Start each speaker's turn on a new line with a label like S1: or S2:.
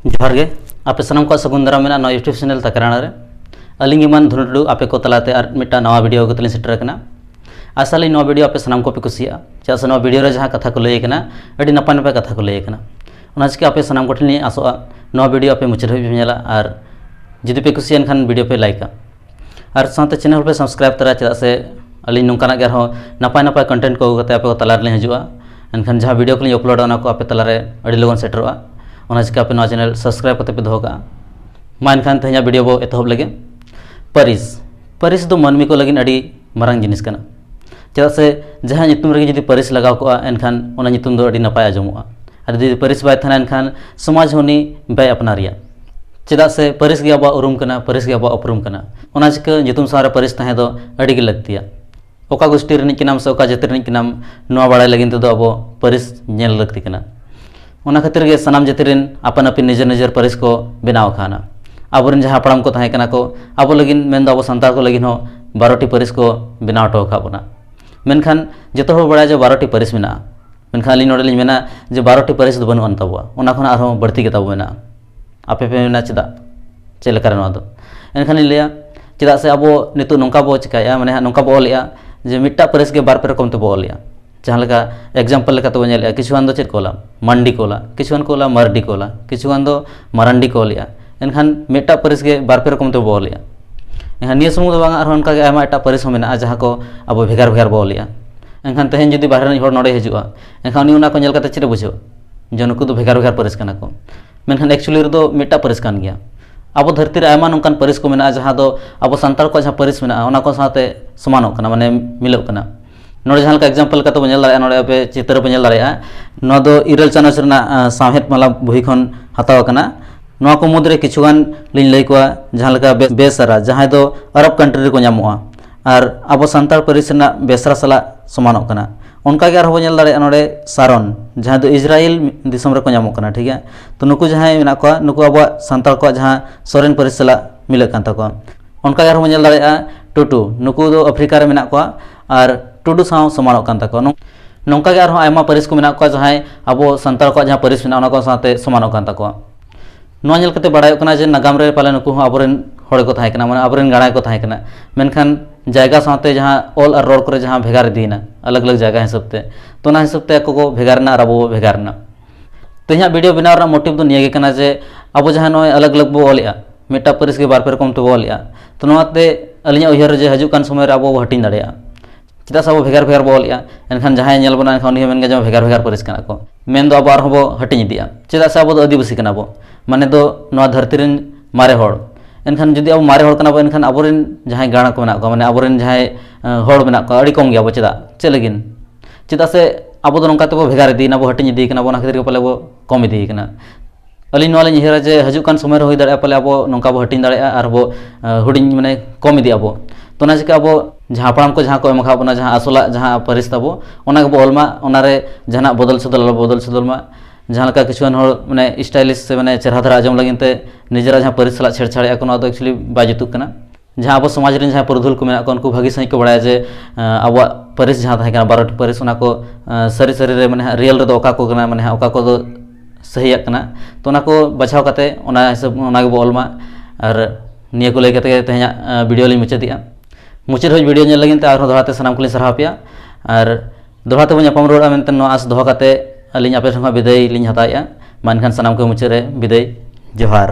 S1: जोहार गे आपे सानाम को सगुन दाराम मेना नवा यूट्यूब चैनल तकराना रे अलिंग ईमान धुनुडू आपे को तलाते और मिट्टा नवा वीडियो को तलिन सेटर कना आसाली नवा वीडियो आपे सानाम को पे कुसिया चास नवा वीडियो रे जहां कथा को लय कना अडी नपाय नपाय कथा को लय कना ओना चिके आपे सानाम को ठिनी आसोआ नवा वीडियो आपे मुचाद हबि नेला और जुदी पे कुसियान खान वीडियो पे लाइक और साथ चैनल पे सब्सक्राइब तरा चदा से अलिंग नोंकाना गे हो नपाय नपाय कंटेंट को गते आपे को तलार ले हजुआ एनखान जहां वीडियो को अपलोड ओना को आपे तलारे अडी लगन सेटरवा ओना चिका पे नवा चैनल सब्सक्राइब करते पे दोगा मा एनखान तेहना वीडियो बो एतहब लगे परिस दो मानमी को लगिन अडी मारांग जिनिस कना चदा से जहां नितुम रे जदी परिस लगाव को एनखान ओना नितुम दो अडी नपाय आजमुआ और जदी परिस बाय थाना एनखान समाज होनी बाय अपनारिया चदा से परिस गे आबा उरुम कना परिस गे आबा उपरुम कना ओना चिका नितुम सारा परिस ताहे दो अडी गे लगतिया ओका गोष्ठी रनिक किनाम से ओका जति रनिक किनाम नवा बाड़ाय लगिन तो अबो परिस नेल लगती कना ओना खातिर गे सनाम जतिरेन अपन अपन निजर निजर परिस को बनाव खाना आबोरेन जहां पड़ाम को ताहे कना को आबो लगिन मेन दो आबो संताल को लगिन हो 12टी परिस को बनाव टो खाबोना मेनखान जतो हो बड़ा जो 12टी परिस मेना मेनखान लि नोडे लि मेना जे 12टी परिस दो बनु अनताबो ओना खन आरो बढ़ती के ताबो मेना आपे पे मेना चदा चेल करनो दो एनखान लिया चदा से आबो नितु नोंका बो चिकाया माने नोंका बो लिया जे मिट्टा परिस के बार पे रकम तो बो लिया जहाँ लगा एग्जाम्पल लेका तो नेल किछुआन दो चेद कोला मंडी कोला किछुआन कोला मरडी कोला किछुआन दो मरांडी कोलिया एनखान मिट्टा परिस के बार पे रकम तो बो लिया एनखान निया समूह दो बांगा आरो उनका के आयमा एटा परिस हो मेना जहाँ को अब भेगार भेगार बो लिया एनखान तेहेन जदी बाहर हर नोडे हजुआ एनखान उनी उना को नेल कते चेद बुझो जे नुकु दो भेगार भेगार परिस कना को मेनखान एक्चुअली रे दो मिट्टा परिस कान गया अब धरती रे आयमा नोंकान परिस को मेना जहाँ दो अब संताल को जहाँ परिस मेना ओना को साथे समानो कना माने मिलो कना नोडे जहाँ एग्जाम्पल का तो बनेल दाड़े नोडे आपे चित्र बनेल दाड़े नो दो इरल चानस रना साहेद माला बुही खन हताव कना नोआ को मुद्रे किछुगान लिन लई को जहाँ लगा बेसरा जहाँ दो अरब कंट्री को नामोआ और अब संताल परिस रना बेसरा सला समानो कना उनका के आरो बनेल दाड़े नोडे सारन जहाँ दो इजराइल दिसम रे को नामो कना ठीक है तो नुकु जहाँ मेना को नुकु अब संताल को जहाँ सोरेन परिस सला मिले कान तको उनका के आरो बनेल दाड़े टुटू नुकु दो अफ्रीका रे मेना को और टुडू साव समानो कान तको नोंका के आरो आयमा परिस को मेना को जहाँ अब संताल को जहाँ परिस मेना को साथे समानो कान तको नोआ नेल कते बाड़ाय कना जे नागाम रे पाले नुकु हो आबोरेन होड़ को थाय कना माने आबोरेन गाड़ाय को थाय कना मेनखान जायगा साथे जहाँ ऑल और रोड करे जहाँ भेगार दीना अलग अलग जगह हिसाब ते तो ना हिसाब ते को भेगारना और अब भेगारना तो यहाँ वीडियो बनाव रा मोटिव तो निये कना जे अब जहाँ नोय अलग अलग बो ओलिया मिट्टा परिस के बार पे रकम तो ओलिया तो नोते अलिया उयहर जे हजू कान समय रे अब हटिन दाड़िया चदा सब भेगार भेगार बो ओलिया एनखान जहाँ नेल बना एनखान उनी मेन गे जो भेगार भेगार परिस कना को मेन दो अब आर हबो हटिन दिया चदा से अब आदिवासी कना बो माने दो नोआ धरती रेन मारे होड़ एनखान जदी अब मारे होड़ कना बो एनखान आबोरेन जहाँ गाणा को मेना को माने आबोरेन जहाँ होड़ मेना को अड़ी कम गया बो चदा चे लगिन चदा से अब दो नोंका तबो भेगार दी ना बो हटिन दी कना बो ना खातिर के पले बो कम दी कना अली नोआ ले निहरा जे हजू कान समय होई दाड़े पले अब नोंका बो हटिन दाड़े और बो हुडिन माने कम दी अब तो ना चिका अब जहाँ पड़ाम को जहाँ को एम खाबना जहाँ आसला जहाँ परिस तबो ओना के बोलमा ओना रे जहाँ बदल सदल मा जहाँ लका किछुआन होड़ माने स्टाइलिश से माने चेहरा धरा आजम लगिन ते निजरा जहाँ परिस सला छेड़छाड़े को तो एक्चुअली बाजुतुक कना जहाँ अब समाज रे जहाँ पुरुधुल को मेना को उनको भागी सही को बड़ा जे अब परिस जहाँ थाहे कना 12टी परिस ओना को सरी सरी रे माने रियल रे दो ओका को कना माने ओका को दो सही कना तो ओना को बचाव कते ओना हिसाब ओना के बोलमा और निया को लई कते तेहना वीडियो लिन मुचादिया मुचाद हो वीडियो नेल लगिन ते आरो दोहराते सनाम को सरहाव पिया और दोहराते बो ᱧᱟᱯᱟᱢ ᱨᱚᱲᱟ ᱢᱮᱱᱛᱮ ᱱᱚᱣᱟ ᱟᱥ ᱫᱚᱦᱚ ᱠᱟᱛᱮ ᱟᱹᱞᱤᱧ ᱟᱯᱮ ᱴᱷᱮᱱ ᱠᱷᱚᱱ ᱵᱤᱫᱟᱹᱭ ᱞᱤᱧ ᱦᱟᱛᱟᱣᱮᱜᱼᱟ ᱢᱟ ᱮᱱᱠᱷᱟन ᱥᱟᱱᱟᱢ ᱠᱚ ᱢᱩᱪᱟᱹᱫ ᱨᱮ ᱵᱤᱫᱟᱹᱭ ᱡᱚᱦᱟᱨ।